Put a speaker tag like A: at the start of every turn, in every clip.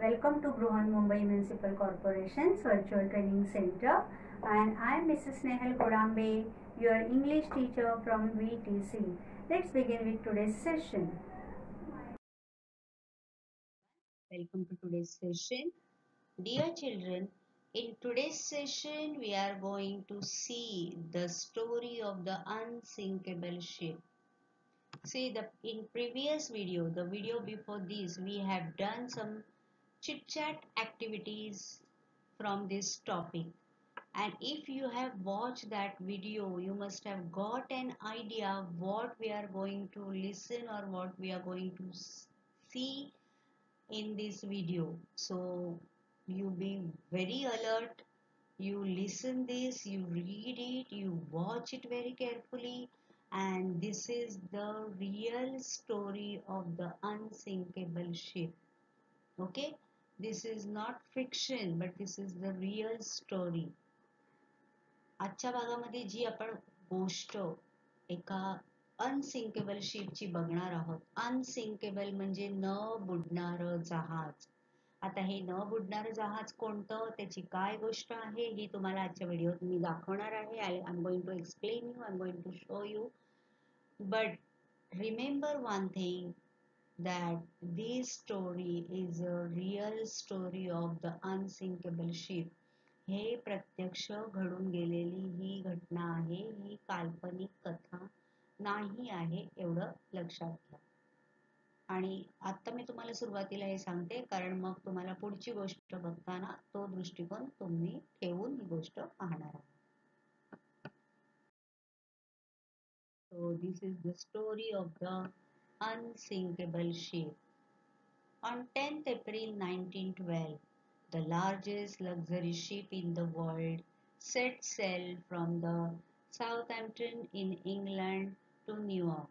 A: Welcome to Bruhan Mumbai Municipal Corporation's Virtual Training Center, and I am Mrs. Nehal Kodambe, your English teacher from VTC. Let's begin with today's session.
B: Welcome to today's session. Dear children, in today's session we are going to see the story of the unsinkable ship. See, in previous video, the video before this, we have done some chit chat activities from this topic. And if you have watched that video, you must have got an idea what we are going to listen or what we are going to see in this video. So you be very alert, you listen this, you read it, you watch it very carefully, and this is the real story of the unsinkable ship. Okay, this is not fiction, but this is the real story. आजच्या भागामध्ये जी आपण गोष्ट एका unsinkable शिपची बघणार आहोत. Unsinkable म्हणजे न बुडणारं जहाज. आता हे न बुडणारं जहाज कोणतं, त्याची काय गोष्ट आहे, ही तुम्हाला आजच्या व्हिडिओत मी दाखवणार आहे. I am going to explain you, I am going to show you. But remember one thing, that this story is a real story of the unsinkable ship. हे प्रत्यक्ष घडून गेलेली ही घटना आहे, ही काल्पनिक कथा नाही आहे, एवढं लक्षात घ्या. आणि आता मी तुम्हाला सुरुवातीला हे सांगते कारण मग तुम्हाला पुढची गोष्ट बघताना तो दृष्टिकोन तुम्ही ठेवून ही गोष्ट पाहणार आहात. So this is the story of the unsinkable ship. On 10th April 1912, the largest luxury ship in the world set sail from the Southampton in England to New York.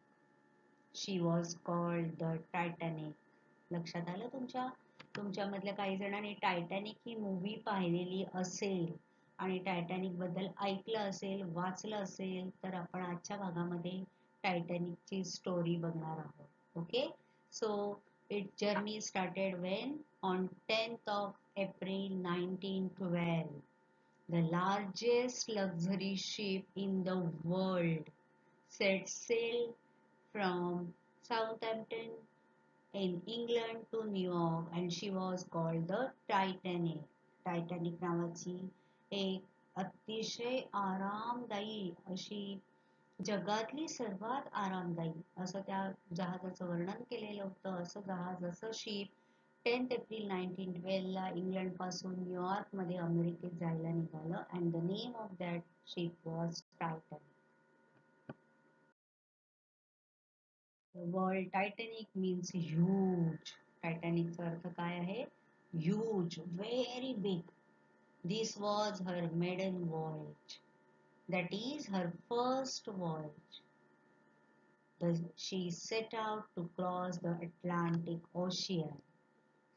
B: She was called the Titanic. लक्षात आलं तुमच्यामधल्या काही जणांनी Titanic ही movie पाहिलेली असेल आणि Titanic बद्दल ऐकलं असेल, वाचलं असेल, तर आपण आजच्या भागामध्ये टायटॅनिकची स्टोरी बघणार आहोत. Okay, so its journey started when? On 10th of April 1912. The largest luxury ship in the world set sail from Southampton in England to New York, and she was called the Titanic. Titanic नावाची एक अतिशय आरामदायी अशी जगातली सर्वात आरामदायी असं त्या जहाजाचं वर्णन केलेलं होतं. असं जहाज, असं शिप 10th एप्रिल 1912 ला इंग्लंड पासून न्यूयॉर्क मध्ये अमेरिकेत जायला निघालं. And the name of that ship was Titanic. The word Titanic means huge. टायटॅनिकचा अर्थ काय आहे? Huge, very big. This was her maiden voyage. That is her first voyage. She set out to cross the Atlantic Ocean.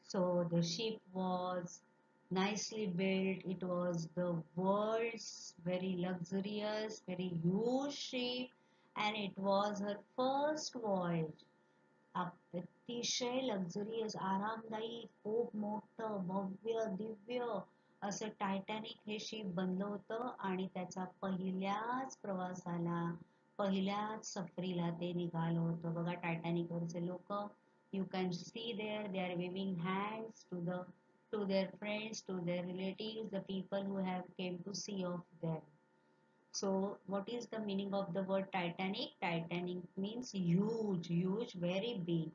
B: So the ship was nicely built. It was the world's very luxurious, very huge ship, and it was her first voyage. अतिशय luxurious, आरामदायी, खूप मोठं, भव्य, दिव्य असं Titanic हे ship बनलं होतं आणि त्याचा पहिल्याच प्रवासाला, पहिल्याच सफरीला ते निघालं होतं. बघा टायटॅनिक वरचे लोक, you can see there, they are waving hands to their friends, to their relatives, the people who have came to see of them. So what is the meaning of the word Titanic? Titanic means huge, huge, very big.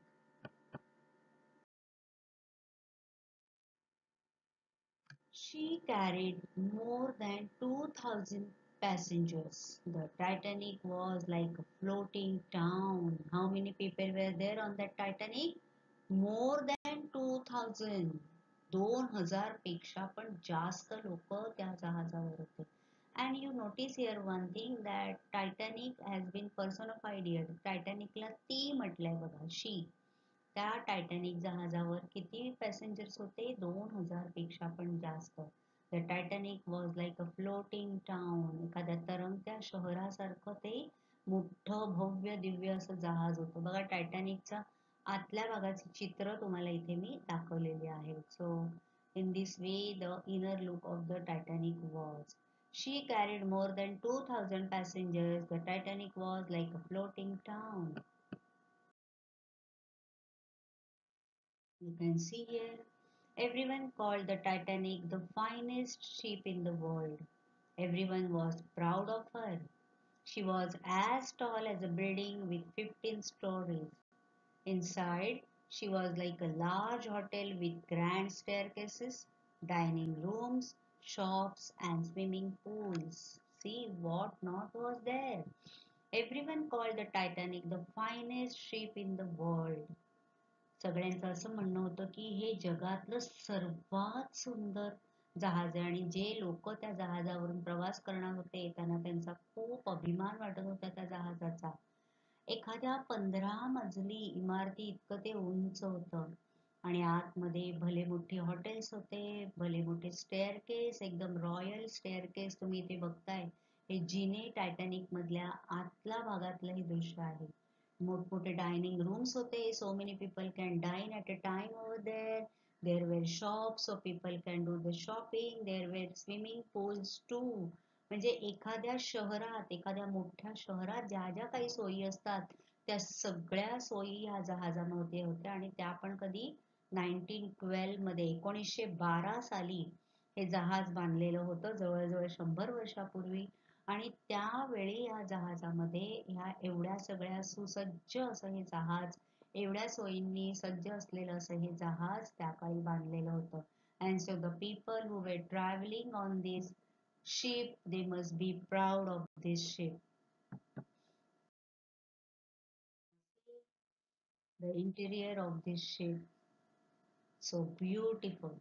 B: She carried more than 2,000 passengers. The Titanic was like a floating town. How many people were there on that Titanic? More than 2,000. 2,000 पेक्षा पण जास्त लोक त्या जहाजावर होते. And you notice here one thing, that Titanic has been personified here. टायटॅनिकला ती म्हटलंय बघा, शी. त्या टायटॅनिक जहाजावर किती पॅसेंजर्स होते? 2,000 पेक्षा पण जास्त. The Titanic was like a floating town. एखाद्या तरंगत्या शहरासारखं ते मोठं, भव्य, दिव्य असं जहाज होतं. बघा टायटॅनिकचा आतल्या भागाचे चित्र तुम्हाला इथे मी दाखवलेले आहे. सो in this way the inner look of the Titanic was. She carried more than 2,000 passengers. The Titanic was like a floating town. You can see here. Everyone called the Titanic the finest ship in the world. Everyone was proud of her. She was as tall as a building with 15 stories. Inside, she was like a large hotel with grand staircases, dining rooms, shops, and swimming pools. See what not was there. Everyone called the Titanic the finest ship in the world. सगळ्यांचं असं म्हणणं होतं की हे जगातलं सर्वात सुंदर जहाज आहे आणि जे लोक त्या जहाजावरून प्रवास करणार होते त्यांना त्यांचा खूप अभिमान वाटत होता त्या जहाजाचा. एखाद्या 15 मजली इमारती इतकं ते उंच होतं आणि आतमध्ये भले मोठे हॉटेल्स होते, भले मोठे स्टेअरकेस, एकदम रॉयल स्टेअरकेस तुम्ही इथे बघताय. हे जिने टायटॅनिक मधल्या आतल्या भागातलं हे दृश्य आहे. मोठमोठे डायनिंग रूम्स होते. So many people can dine at a time over there. There were shops so people can do the shopping. There were swimming pools too. म्हणजे एखाद्या शहरात, एखाद्या मोठ्या शहरात ज्या ज्या काही सोयी असतात त्या सगळ्या सोयी ह्या जहाजामध्ये होत्या आणि त्या पण कधी 1912 मध्ये 1912 साली हे जहाज बांधलेलं होतं, जवळजवळ 100 वर्षापूर्वी. आणि त्यावेळी या जहाजामध्ये ह्या एवढ्या सगळ्या सुसज्ज असं हे जहाज, एवढ्या सोयींनी सज्ज असलेलं असं हे जहाज त्या काळी बांधलेलं होतं. And so the people who were traveling on this ship, they must be proud of this ship. The interior of this ship, so beautiful.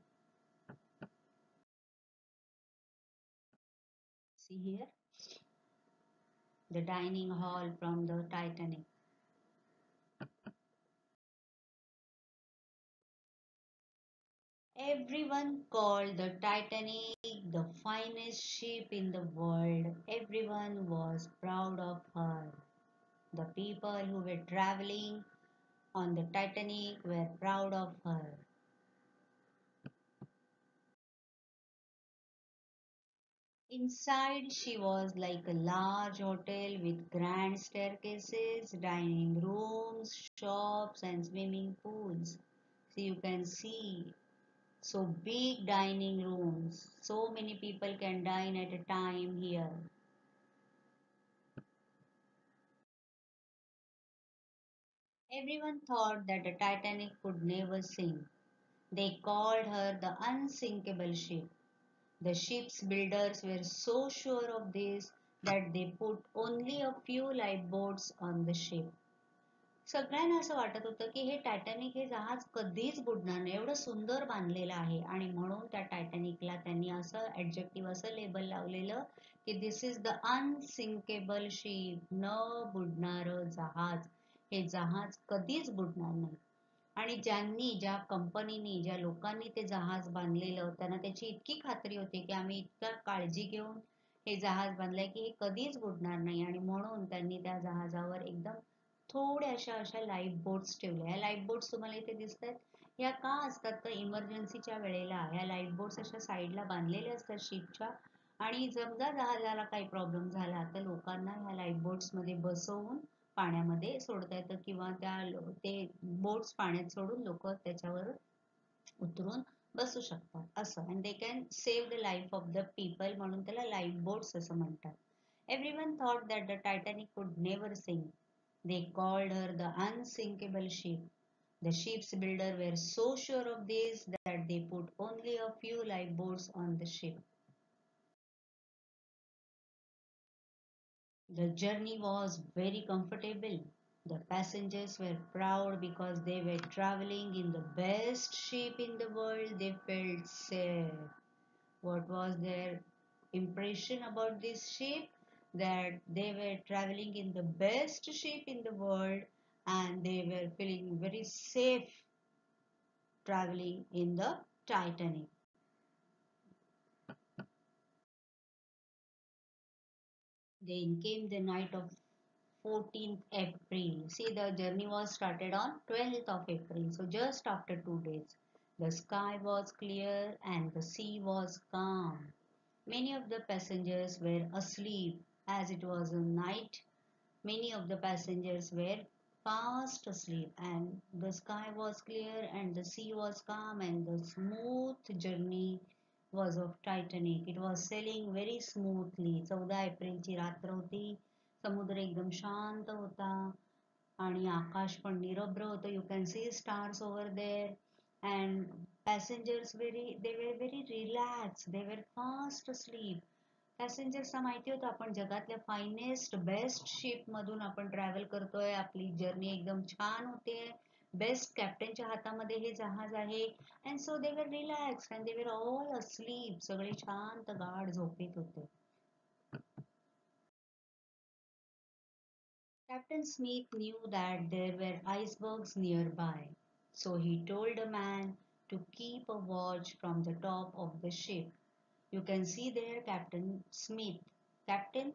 B: See here, the dining hall from the Titanic. Everyone called the Titanic the finest ship in the world. Everyone was proud of her. The people who were traveling on the Titanic were proud of her. Inside, she was like a large hotel with grand staircases, dining rooms, shops, and swimming pools. So you can see, so big dining rooms. So many people can dine at a time here. Everyone thought that the Titanic could never sink. They called her the unsinkable ship. The ship's builders were so sure of this that they put only a few lifeboats on the ship. सगळ्यांना असं वाटत होतं की हे Titanic हे जहाज कधीच बुडणार नाही, एवढं सुंदर बांधलेलं आहे. आणि म्हणून त्या टायटॅनिकला त्यांनी असं ऍडजेक्टिव्ह, असं लेबल लावलेलं की this is the unsinkable ship, न बुडणार जहाज. हे जहाज कधीच बुडणार नाही. आणि ज्या कंपनीनी, ज्या लोकांनी ते जहाज बांधलेलं त्यांना त्याची इतकी खात्री होती की आम्ही इतका काळजी घेऊन हे जहाज बांधलंय की हे कधीच बुडणार नाही. आणि म्हणून त्यांनी त्या जहाजावर एकदम थोड्याशा अशा लाईफ बोट्स ठेवल्या. ह्या लाईफ बोट्स तुम्हाला इथे दिसत आहेत. ह्या का असतात तर इमर्जन्सीच्या वेळेला ह्या लाईफ बोट्स अशा साईडला बांधलेल्या असतात शिपच्या. आणि समजा जहाजाला काही प्रॉब्लेम झाला तर लोकांना ह्या लाईफ बोट्स मध्ये बसवून पाण्यामध्ये सोडता येतं किंवा ते बोट्स पाण्यात सोडून लोक त्याच्यावर उतरून बसू शकतात असं. And they can save the life of the people, म्हणून त्याला लाईफ बोट्स असं म्हणतात. Everyone thought that the Titanic could never sink. They called her the unsinkable ship. The ship's builders were so sure of this that they put only a few lifeboats on the ship. The journey was very comfortable. The passengers were proud because they were traveling in the best ship in the world. They felt safe. What was their impression about this ship? That they were traveling in the best ship in the world and they were feeling very safe traveling in the Titanic. Then came the night of 14th April. See, the journey was started on 12th of April. So just after 2 days, the sky was clear and the sea was calm. Many of the passengers were asleep as it was a night. Many of the passengers were fast asleep and the sky was clear and the sea was calm and the smooth journey was of Titanic. It was sailing very smoothly. 14 एप्रिलची रात्र होती. समुद्र एकदम शांत होता आणि आकाश पण निरभ्र होतं. You can see stars over there and passengers they were very relaxed. They were fast asleep. पॅसेंजर्सना माहिती होतं आपण जगातल्या फायनेस्ट बेस्ट शिप मधून आपण ट्रॅव्हल करतोय. आपली जर्नी एकदम छान होते. बेस्ट कॅप्टनच्या हातामध्ये हे जहाज आहे. And so they were relaxed and they were all asleep. सगळे शांत गाढ झोपेत होते. Captain Smith knew that there were icebergs nearby, so he told a man to keep a watch from the top of the ship. You can see there Captain Smith. Captain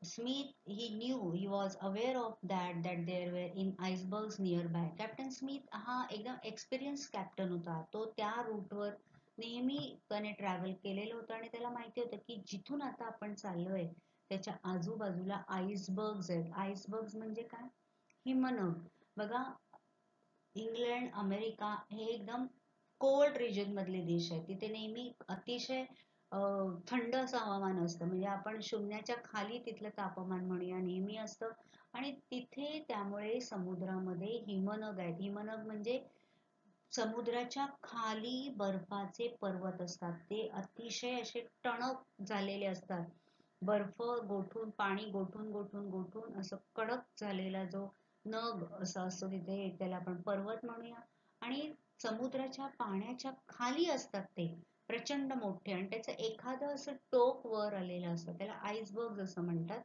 B: Smith, he knew, he was aware of that there were in icebergs nearby. Captain Smith हा एकदम experience captain होता. तो त्या रूटवर नेहमी त्याने travel केलेलं होतं आणि त्याला माहिती होतं की जिथून आता आपण चाललोय त्याच्या आजूबाजूला आईसबर्ग्स आहेत. आईसबर्ग्स म्हणजे काय? हिमनग. बघा, इंग्लंड, अमेरिका हे एकदम कोल्ड रिजन मधले देश आहेत. तिथे नेहमी अतिशय थंड असं हवामान असतं. म्हणजे आपण शून्याच्या खाली तिथलं तापमान म्हणूया नेहमी असतं आणि तिथे त्यामुळे समुद्रामध्ये हिमनग आहेत. हिमनग म्हणजे समुद्राच्या खाली बर्फाचे पर्वत असतात. ते अतिशय असे टणक झालेले असतात. बर्फ गोठून पाणी गोठून गोठून गोठून असं कडक झालेला जो नग असा असतो तिथे त्याला आपण पर्वत म्हणूया. आणि समुद्राच्या पाण्याच्या खाली असतात ते प्रचंड मोठे आणि त्याचं एखादं असं टोक वर आलेलं असतं. त्याला आईसबर्ग असं म्हणतात.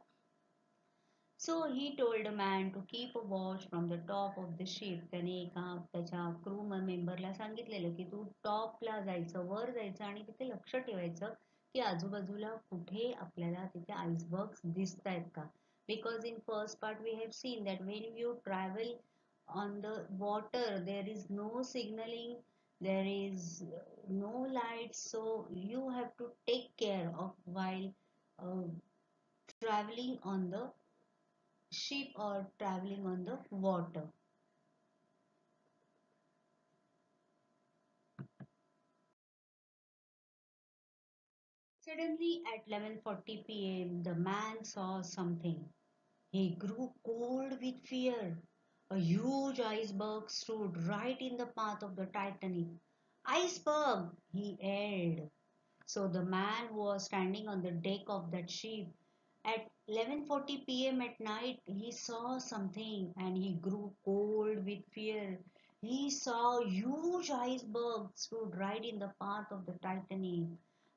B: So he told a man to keep a watch from the top of the ship. त्याने एका त्याच्या क्रू मेंबरला सांगितलेलं की तू टॉपला जायचं, वर जायचं आणि तिथे लक्ष ठेवायचं की आजूबाजूला कुठे आपल्याला तिथे आईसबर्ग्स दिसतायत का. Because in first part we have seen that when you travel on the water there is no signaling, there is no lights, so you have to take care of while traveling on the ship or traveling on the water. Suddenly at 11:40 p.m. the man saw something. He grew cold with fear. A huge iceberg stood right in the path of the Titanic. Iceberg! He yelled. So the man who was standing on the deck of that ship at 11:40 p.m. at night, he saw something and he grew cold with fear. He saw huge iceberg stood right in the path of the Titanic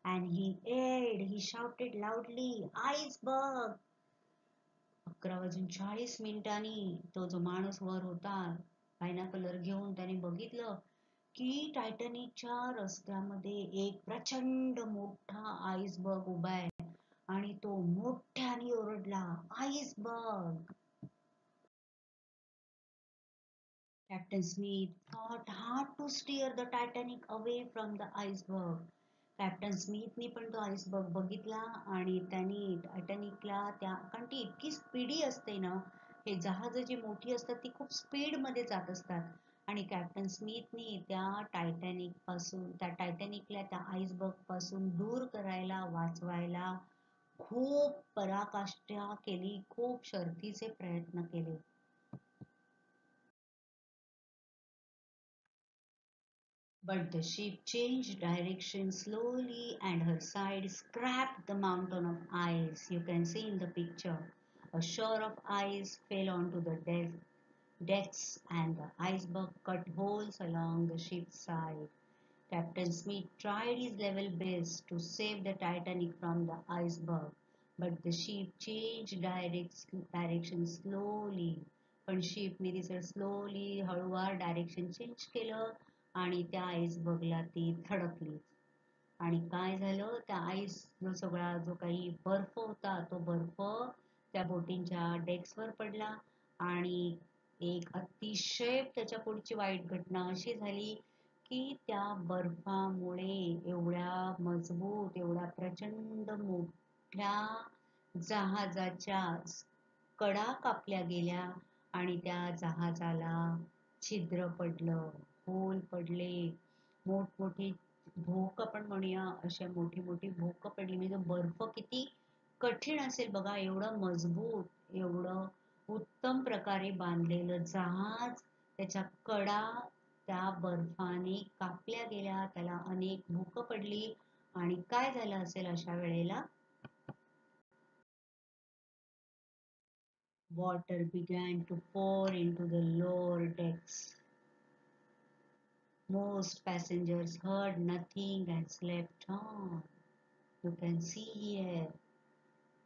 B: and he yelled, he shouted loudly, iceberg! 11:40 तो जो माणूस वर होता binocular घेऊन त्याने बघितलं की टायटॅनिकच्या रस्त्यामध्ये एक प्रचंड मोठा आईसबर्ग उभा आहे आणि तो मोठ्याने ओरडला, iceberg. Captain Smith fought hard to steer the Titanic away from the iceberg. Captain स्मिथनी पण तो आईसबर्ग बघितला आणि त्यांनी टायटॅनिकला कारण ती इतकी स्पीडी असते ना, हे जहाज जी मोठी असतात ती खूप स्पीड मध्ये जात असतात आणि कॅप्टन स्मिथनी त्या टायटॅनिकला त्या आईसबर्ग पासून दूर करायला वाचवायला खूप पराकाष्ठा केली, खूप शर्थीचे प्रयत्न केले. But the ship changed direction slowly and her side scraped the mountain of ice. You can see in the picture. A shore of ice fell onto the decks and the iceberg cut holes along the ship's side. Captain Smith tried his level best to save the Titanic from the iceberg, but the ship changed direction slowly. पण शिपने तिचं slowly हळूवार direction change केलं आणि त्या आईसबर्गला ती धडकली. आणि काय झालं, त्या आईस जो सगळा जो काही बर्फ होता तो बर्फ त्या बोटींच्या डेक्सवर पडला आणि एक अतिशय त्याच्या पुढची वाईट घटना अशी झाली की त्या बर्फामुळे एवढ्या मजबूत, एवढ्या प्रचंड मोठ्या जहाजाच्या कडा कापल्या गेल्या आणि त्या जहाजाला छिद्र पडलं, होल पडले, मोठमोठी भोक आपण म्हणूया, अशा मोठी मोठी भोक पडली. म्हणजे बर्फ किती कठीण असेल बघा, एवढं मजबूत, एवढं उत्तम प्रकारे बांधलेलं जहाज, त्याच्या कडा त्या बर्फाने कापल्या गेल्या, त्याला अनेक भोक पडली आणि काय झालं असेल अशा वेळेला? Water began to pour into the lower decks. Most passengers heard nothing and slept on. You can see here,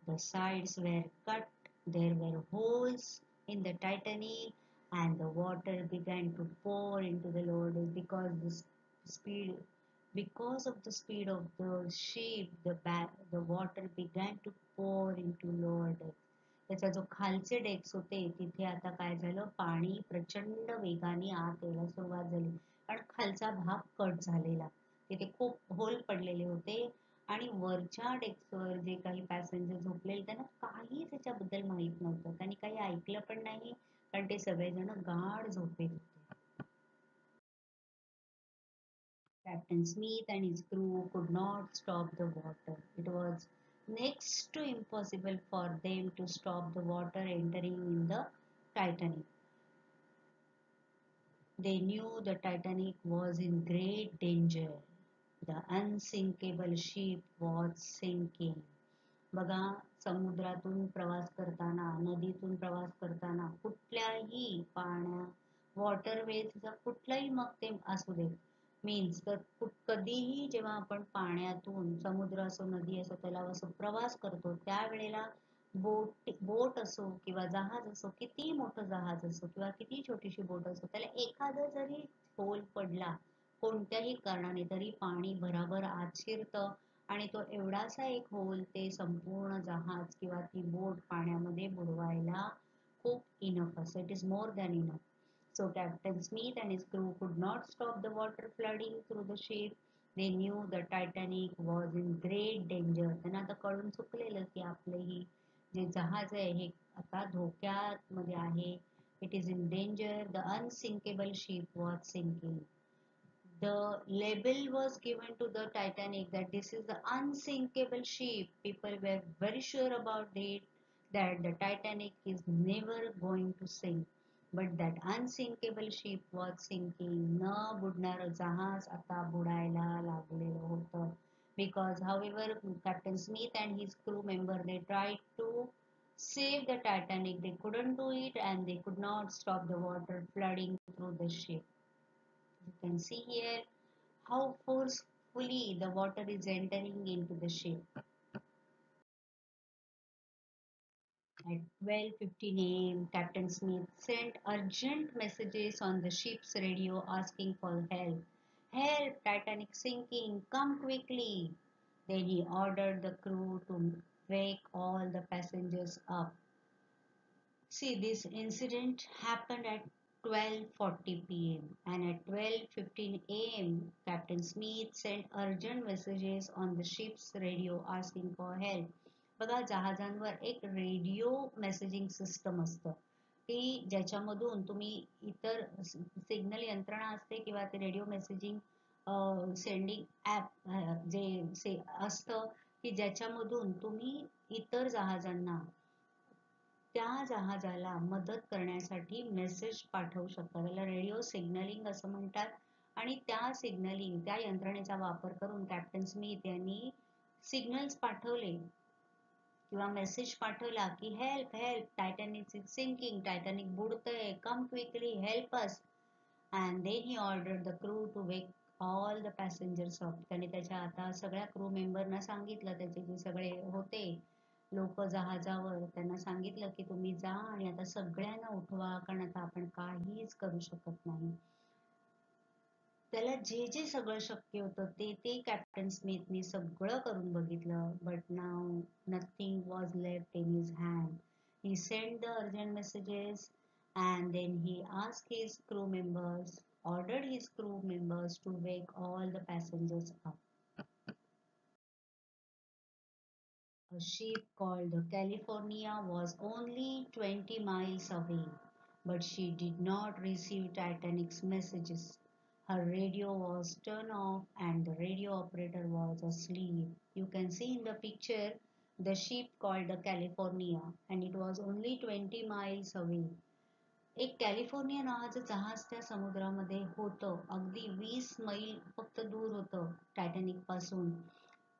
B: the sides were cut, there were holes in the Titanic, and the water began to pour into the lower decks speed, because of the speed of the ship, the water began to pour into lower decks. त्याचा जो खालचे डेक्स होते तिथे आता काय झालं, पाणी प्रचंड वेगाने आत यायला सुरुवात झाली, कारण खालचा भाग कट झालेला, तिथे खूप होल पडलेले होते आणि वरच्या डेक्सवर जे काही पॅसेंजर झोपलेले त्यांना काही त्याच्याबद्दल माहित नव्हतं, त्यांनी काही ऐकलं पण नाही, कारण ते सगळेजण गाढ झोपेत होते. Captain Smith and his crew could not stop the water. It was next to impossible for them to stop the water entering in the Titanic. They knew the Titanic was in great danger. The unsinkable ship was sinking. बघा, समुद्रातून प्रवास करताना, नदीतून प्रवास करताना, कुठल्याही वॉटरवेजचा कुठलाही मग ते असू दे, मीन्स तर कधीही जेव्हा आपण पाण्यातून, समुद्र असो नदी असो तलाव असो प्रवास करतो, त्यावेळेला बोट असो किंवा जहाज असो, किती मोठं जहाज असो किंवा किती छोटीशी बोट असो, त्याला एखादा जरी होल पडला कोणत्याही कारणाने तरी पाणी भराभर आत शिरतं आणि तो एवढासा एक होल ते संपूर्ण जहाज किंवा ती बोट पाण्यामध्ये बुडवायला खूप इनफ असतं. It is more than enough. So Captain Smith and his crew could not stop the water flooding through the ship. They knew the Titanic was in great danger. त्यांना आता कळून चुकलेलं की आपले ही जे जहाज आहे हे आता धोक्यात मध्ये आहे. It is in danger. The unsinkable ship was sinking. The label was given to the Titanic that this is the unsinkable ship. People were very sure about it, that the Titanic is never going to sink. But that unsinkable ship was sinking. न बुडणारं जहाज आता बुडायला लागलेलं होतं. Because however Captain Smith and his crew member, they tried to save the Titanic, they couldn't do it and they could not stop the water flooding through the ship. You can see here how forcefully the water is entering into the ship. At 12:15 a.m., Captain Smith sent urgent messages on the ship's radio asking for help. Help! Titanic sinking! Come quickly! Then he ordered the crew to wake all the passengers up. See, this incident happened at 12:40 p.m. and at 12:15 a.m. Captain Smith sent urgent messages on the ship's radio asking for help. बघा, जहाजांवर एक radio messaging system असतं की ज्याच्यामधून तुम्ही इतर signal यंत्रणा असते किंवा ते रेडिओ मेसेजिंग सेंडिंग ॲप जे असतं की ज्याच्यामधून तुम्ही इतर जहाजांना, त्या जहाजाला मदत करण्यासाठी मेसेज पाठवू शकता. त्याला रेडिओ सिग्नलिंग असं म्हणतात. आणि त्या सिग्नलिंग, त्या यंत्रणेचा वापर करून कॅप्टन स्मिथ यांनी सिग्नल्स पाठवले किंवा मेसेज पाठवला की help help, Titanic is sinking, Titanic बुडतंय, come quickly, help us. And then he order the crew to wake all the passengers up. त्याने त्याच्या आता सगळ्या क्रू मेंबरना सांगितलं, त्याचे जे सगळे होते लोक जहाजावर, त्यांना सांगितलं की तुम्ही जा आणि आता सगळ्यांना उठवा, कारण आता आपण काहीच करू शकत नाही. त्याला जे जे सगळं शक्य होतं ते कॅप्टन स्मिथनी सगळं करून बघितलं. But now nothing was left in his hand. He sent the urgent messages and then he asked his crew members, ordered his crew members to wake all the passengers up. A ship called the California was only 20 miles away, but she did not receive Titanic's messages. Her radio was turned off and the radio operator was asleep. You can see in the picture the ship called the California and it was only 20 miles away. एक कॅलिफोर्निया नावाचं जहाज त्या समुद्रामध्ये होतं. अगदी 20 मैल फक्त दूर होतं टायटॅनिक पासून.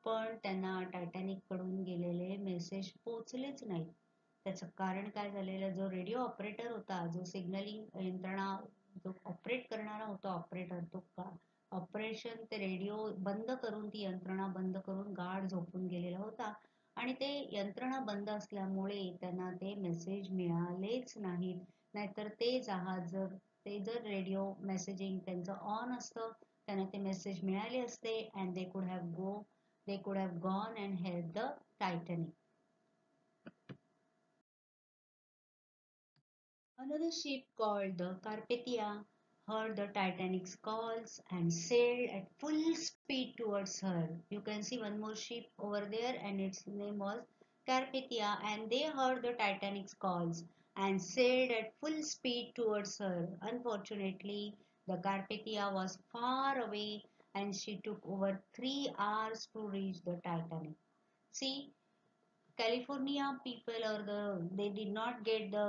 B: पण त्यांना टायटॅनिक कडून गेलेले मेसेज पोहोचलेच नाहीत. त्याचं कारण काय झालेलं, जो रेडिओ ऑपरेटर होता, जो सिग्नलिंग यंत्रणा जो ऑपरेट करणारा होता ऑपरेटर, तो ऑपरेशन ते रेडिओ बंद करून, ती यंत्रणा बंद करून गाढ झोपून गेलेला होता आणि ते यंत्रणा बंद असल्यामुळे त्यांना ते मेसेज मिळालेच नाहीत. नाहीतर ते जहाज जर रेडिओ मेसेजिंग त्यांचं ऑन असतं, त्यांना ते मेसेज मिळाले असते and they could have gone and helped the Titanic. Another ship called the Carpathia heard the Titanic's calls and sailed at full speed towards her. You can see one more ship over there and its name was Carpathia, and they heard the Titanic's calls and sailed at full speed towards her. Unfortunately, the Carpathia was far away and she took over 3 hours to reach the Titanic. See, California people they did not get the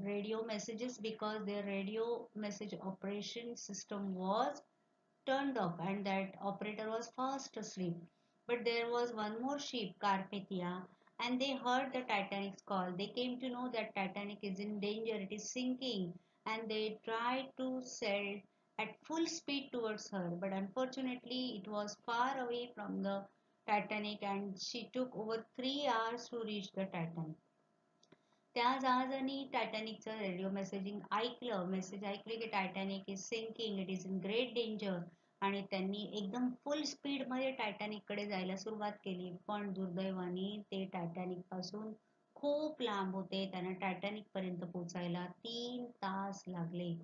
B: radio messages because their radio message operation system was turned off and that operator was fast asleep. But there was one more ship, Carpathia, and they heard the Titanic's call. They came to know that Titanic is in danger, it is sinking, and they tried to sail at full speed towards her. But unfortunately, it was far away from the Titanic and she took over 3 hours to reach the Titanic. त्या जहाजाने टायटॅनिकचं radio messaging ऐकलं, message ऐकले की Titanic is sinking, it is in great danger, आणि त्यांनी एकदम full speed मध्ये टायटॅनिक कडे जायला सुरुवात केली. पण दुर्दैवाने ते टायटॅनिक पासून खूप लांब होते. त्यांना टायटॅनिक पर्यंत पोहोचायला 3 तास लागले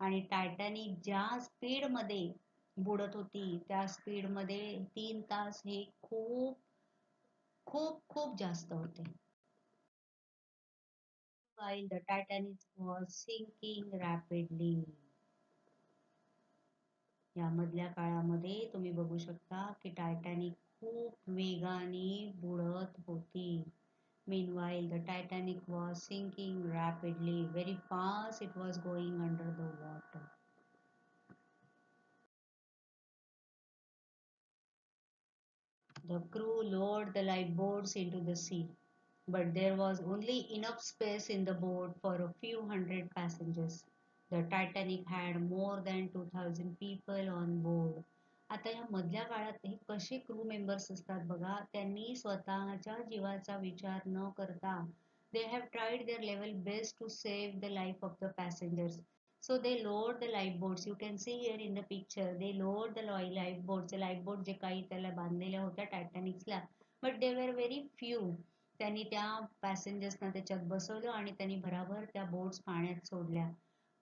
B: आणि टायटॅनिक ज्या स्पीड मध्ये बुडत होती त्या स्पीड मध्ये 3 तास हे खूप खूप खूप जास्त होते. While the Titanic was sinking rapidly. या मधल्या काळामध्ये तुम्ही बघू शकता की टायटॅनिक खूप वेगाने बुडत होती. Meanwhile, the Titanic was sinking rapidly. Very fast it was going under the water. The crew lowered the lifeboats into the sea, but there was only enough space in the boat for a few hundred passengers. The Titanic had more than 2000 people on board. आता या मधल्या काळात हे कसे crew members असतात बघा, त्यांनी स्वतःच्या जीवाचा विचार न करता they have tried their level best to save the life of the passengers. So they lowered the lifeboats. You can see here in the picture, they lowered the lifeboats. The lifeboat जे काही त्याला बांधलेल्या होत्या टायटॅनिक्सला, but they were very few. त्यांनी त्या पॅसेंजर्सना त्याच्यात बसवलं आणि त्यांनी भराभर त्या बोट्स पाण्यात सोडल्या.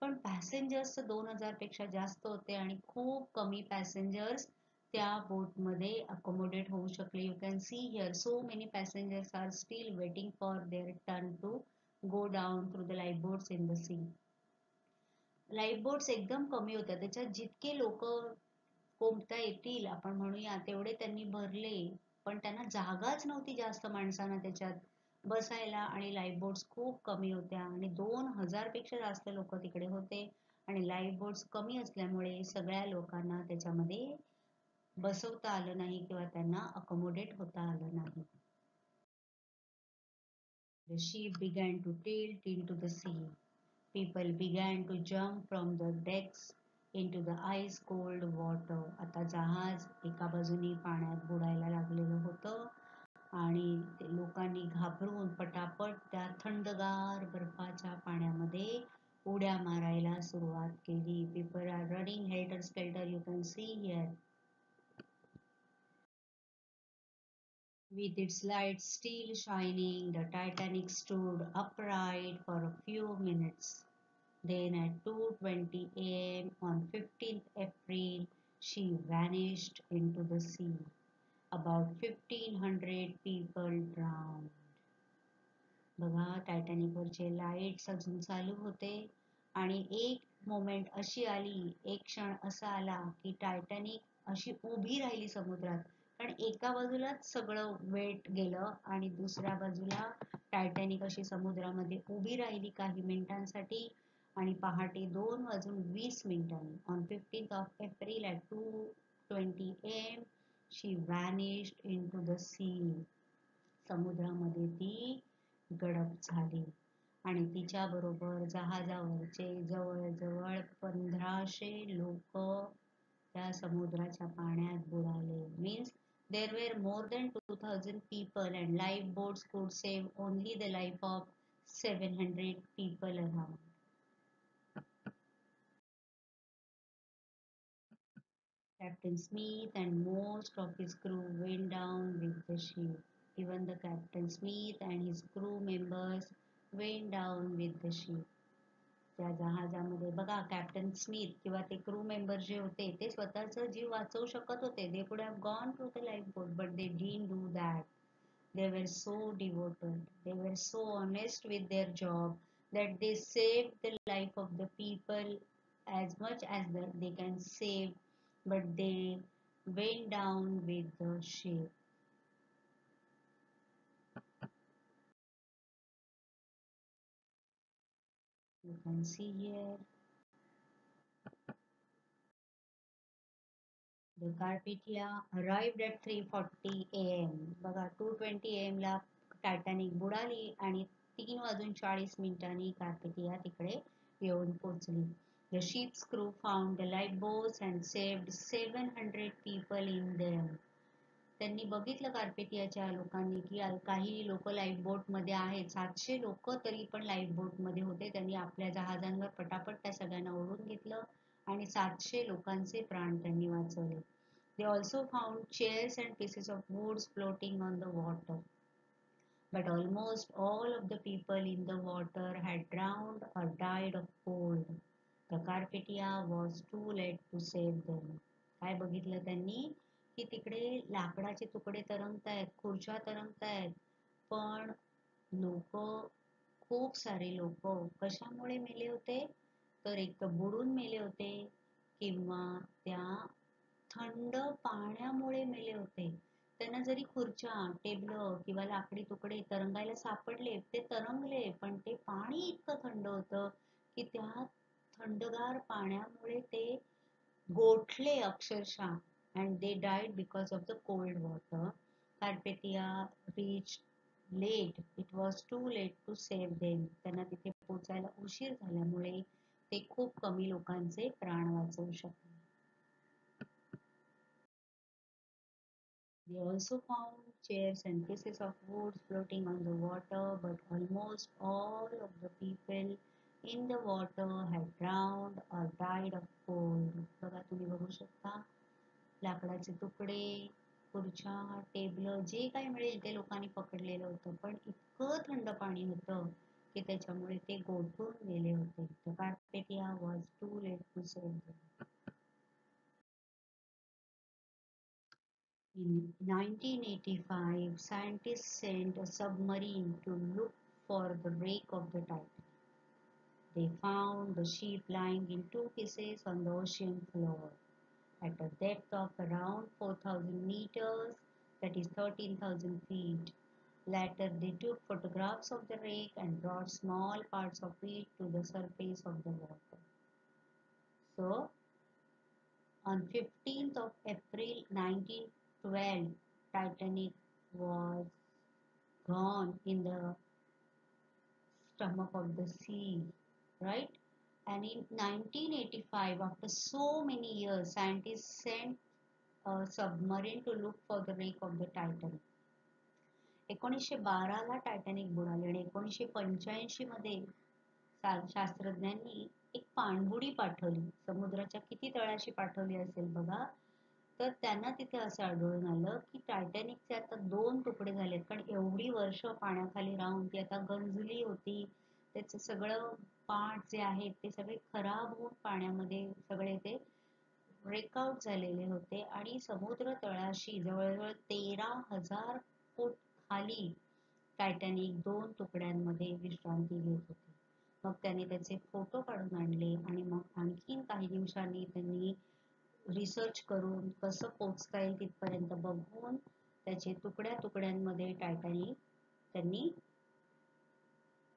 B: पण पॅसेंजर्स 2000 पेक्षा जास्त होते आणि खूप कमी पॅसेंजर्स त्या बोटमध्ये अकोमोडेट होऊ शकले. You can see here so many passengers are still waiting for their turn to go down through the life boats in the sea. Life boats एकदम कमी होत्या, त्याच्यात जितके लोक कोंबता येतील आपण म्हणूया तेवढे त्यांनी भरले, पण त्यांना जागाच नव्हती जास्त माणसांना त्याच्यात बसायला आणि लाईफ बोट्स खूप कमी होत्या आणि 2000 पेक्षा जास्त लोक तिकडे होते आणि लाईफ बोट्स कमी असल्यामुळे सगळ्या लोकांना त्याच्यामध्ये बसवता आलं नाही किंवा त्यांना अकोमोडेट होता आलं नाही. The ship began to tilt into the sea. People began to jump from the decks into the ice cold water. आता जहाज एका बाजूनी पाण्यात बुडायला लागलेलं होतं आणि लोकांनी घाबरून पटापट त्या थंडगार बर्फाच्या पाण्यामध्ये उड्या मारायला सुरुवात केली. People are running helter skelter. You can see here. With its lights still shining, the Titanic stood upright for a few minutes. Then at 2:20 a.m. on 15th April, she vanished into the sea. About 1500 people drowned. बघा टायटॅनिकवरचे lights अजून चालू होते आणि एक moment अशी आली, एक क्षण असा आला की टायटॅनिक अशी उभी राहिली समुद्रात. कारण एका बाजूलाच सगळं वेट गेलं आणि दुसऱ्या बाजूला टायटॅनिक अशी समुद्रामध्ये उभी राहिली काही मिनिटांसाठी आणि पहाटे 2:20 on 15th of April at 2:20 AM she vanished into the sea. समुद्रामध्ये ती गडप झाली आणि तिच्या बरोबर जहाजावरचे जवळजवळ 1500 लोक त्या समुद्राच्या पाण्यात बुडाले. Means there were more than 2000 people and lifeboats could save only the life of 700 people around. Captain Smith and most of his crew went down with the ship. Even the Captain Smith and his crew members went down with the ship. त्या जहाजामध्ये बघा captain Smith किंवा ते crew member जे होते ते स्वतःचा जीव वाचवू शकत होते. They could have gone to the lifeboat but they didn't do that. They were so devoted. They were so honest with their job that they saved the life of the people as much as they can save, but they went down with the ship. You can see here the Carpathia arrived at 3:40 AM. बघा 2:20 AM La Titanic बुडाली आणि 3:40 Carpathia तिकडे येऊन पोहोचली. The ship's crew found the lifeboats and saved 700 people in them. त्यांनी बघितलं कार्पेथियाच्या लोकांनी की काही लोक लाईफ बोट मध्ये आहेत. 700 लोक तरी पण लाईफ बोट मध्ये होते. त्यांनी आपल्या जहाजांवर पटापट त्या सगळ्यांना ओढून घेतलं आणि 700 लोकांचे प्राण त्यांनी वाचवले. They also found chairs and pieces of wood floating on the water. But almost all of the people in the water had drowned or died of cold. The Carpathia was too late to save them. काय बघितलं त्यांनी की तिकडे लाकडाचे तुकडे तरंगतायत, खुर्च्या तरंगतायत, पण लोक खूप सारे लोक कशामुळे मेले होते तर एक तर बुडून मेले होते किंवा त्या थंड पाण्यामुळे मेले होते. त्यांना जरी खुर्च्या टेबल किंवा लाकडी तुकडे तरंगायला सापडले ते तरंगले पण ते पाणी इतकं थंड होतं की त्या थंडगार पाण्यामुळे ते गोठले अक्षरशः and they died because of the cold water. Carpathia reached late. It was too late to save them. त्यांना तिथे पोहोचायला उशीर झाल्यामुळे ते खूप कमी लोकांचे प्राण वाचवू शकले. They also found chairs and pieces of wood floating on the water, but almost all of the people in the water had drowned or died of cold. बघा तुम्ही बघू शकता लाकडाचे तुकडे, खुर्च्या, टेबल जे काही मिळेल ते लोकांनी पकडलेलं होतं, पण इतकं थंड पाणी होतं की त्याच्यामुळे ते गोठून गेले होते. The Carpathia was too late to save them. In 1985, scientists sent a submarine to look for the wreck of the Titan. They found the ship lying in two pieces on the ocean floor at a depth of around 4,000 meters, that is 13,000 feet. Later, they took photographs of the wreck and brought small parts of it to the surface of the water. So, on 15th of April 1912, Titanic was gone in the stomach of the sea, right? And in 1985, after so many years, scientists sent a submarine to look for the wreck of the Titan. 1912 ला Titanic बुडाली आणि 1985 मध्ये शास्त्रज्ञांनी एक पाणबुडी पाठवली. समुद्राच्या किती तळाशी पाठवली असेल बघा, तर त्यांना तिथे असं आढळून आलं की टायटॅनिकचे आता 2 तुकडे झालेत, कारण एवढी वर्ष पाण्याखाली राहून ती आता गंजली होती. त्याचं सगळं पार्ट जे आहेत ते सगळे खराब होऊन पाण्यामध्ये सगळे ते ब्रेकआउट झालेले होते आणि समुद्र तळाशी जवळजवळ 13,000 फूट खाली टायटॅनिक 2 तुकड्यांमध्ये विश्रांती घेत होते. मग त्यांनी त्याचे फोटो काढून आणले आणि मग आणखीन काही दिवसांनी त्यांनी रिसर्च करून कसं पोहोचता येईल तिथपर्यंत बघून त्याचे तुकड्या तुकड्यांमध्ये टायटॅनिक त्यांनी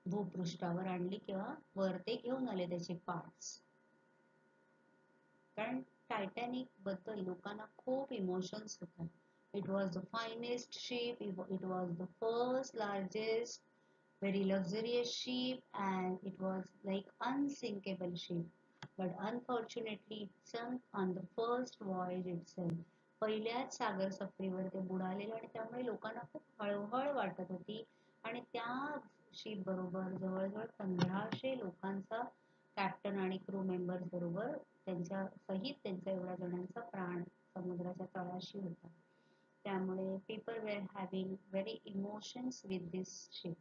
B: भूपृष्ठावर आणली किंवा वर ते घेऊन आले त्याचे पार्ट्स. कारण टायटॅनिक बद्दल लोकांना खूप इमोशन्स होतात. It was the finest ship, it was the first largest, very luxurious ship, and it was like unsinkable ship. But unfortunately it sunk on the first voyage itself. पहिल्याच सागर सफरीवर ते बुडालेलं आणि त्यामुळे लोकांना खूप हळहळ वाटत होती आणि त्या शिप बरोबर जवळजवळ 1500 लोकांचा कॅप्टन आणि क्रू मेंबर्स बरोबर त्यांच्या सहित त्यांच्या एवढ्या जणांचा प्राण समुद्राच्या तळाशी होता. त्यामुळे people were having very emotions with this ship.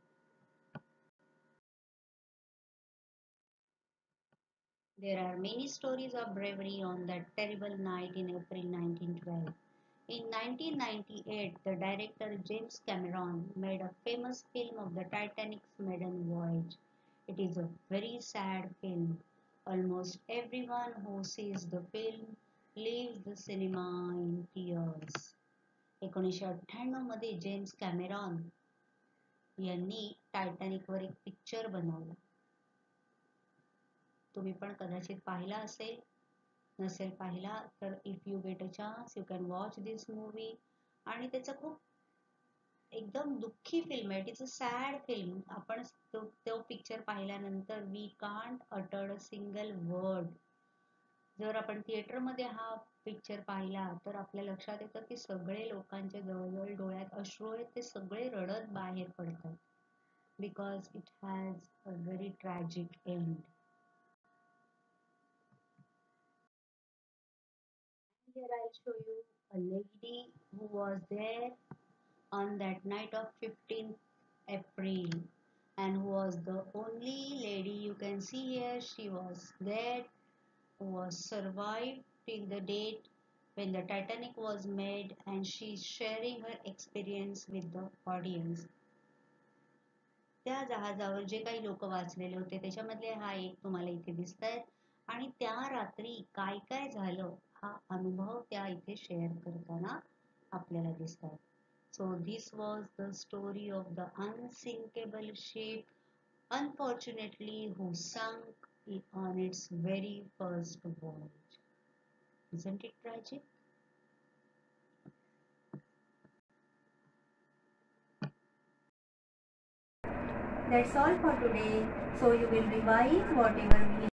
B: There are many stories of bravery on that terrible night in April 1912. In 1998, the director James Cameron made a famous film of the Titanic's maiden voyage. It is a very sad film. Almost everyone who sees the film leaves the cinema in tears. 1998 मध्ये James Cameron यांनी टायटॅनिकवर एक picture बनवला. तुम्ही पण कदाचित पाहिला असेल. नसेल पाहिला तर if you get a chance you can watch this movie. आणि त्याचं खूप एकदम दुःखी फिल्म आहे. It's a sad film. आपण तो पिक्चर पाहिल्यानंतर we can't utter a single word. जर आपण थिएटरमध्ये हा पिक्चर पाहिला तर आपल्या लक्षात येतं की सगळे लोकांच्या जवळजवळ डोळ्यात अश्रू आहेत, ते सगळे रडत बाहेर पडतात. Because it has a very tragic and. Here I'll show you a lady who was there on that night of 15th April and who was the only lady you can see here. She was there, who was survived till the date when the Titanic was made, and she's sharing her experience with the audience. त्या जहाजावर जे काही लोक वाचलेले होते त्याच्यामधले हा एक तुम्हाला इथे दिसतायत आणि त्या रात्री काय काय झालं हा अनुभव त्या इथे शेअर करताना आपल्याला दिसतात. So this was the story of the unsinkable ship, unfortunately, who sunk on its very first voyage. Isn't it tragic?
A: That's all for today. So you will revise whatever we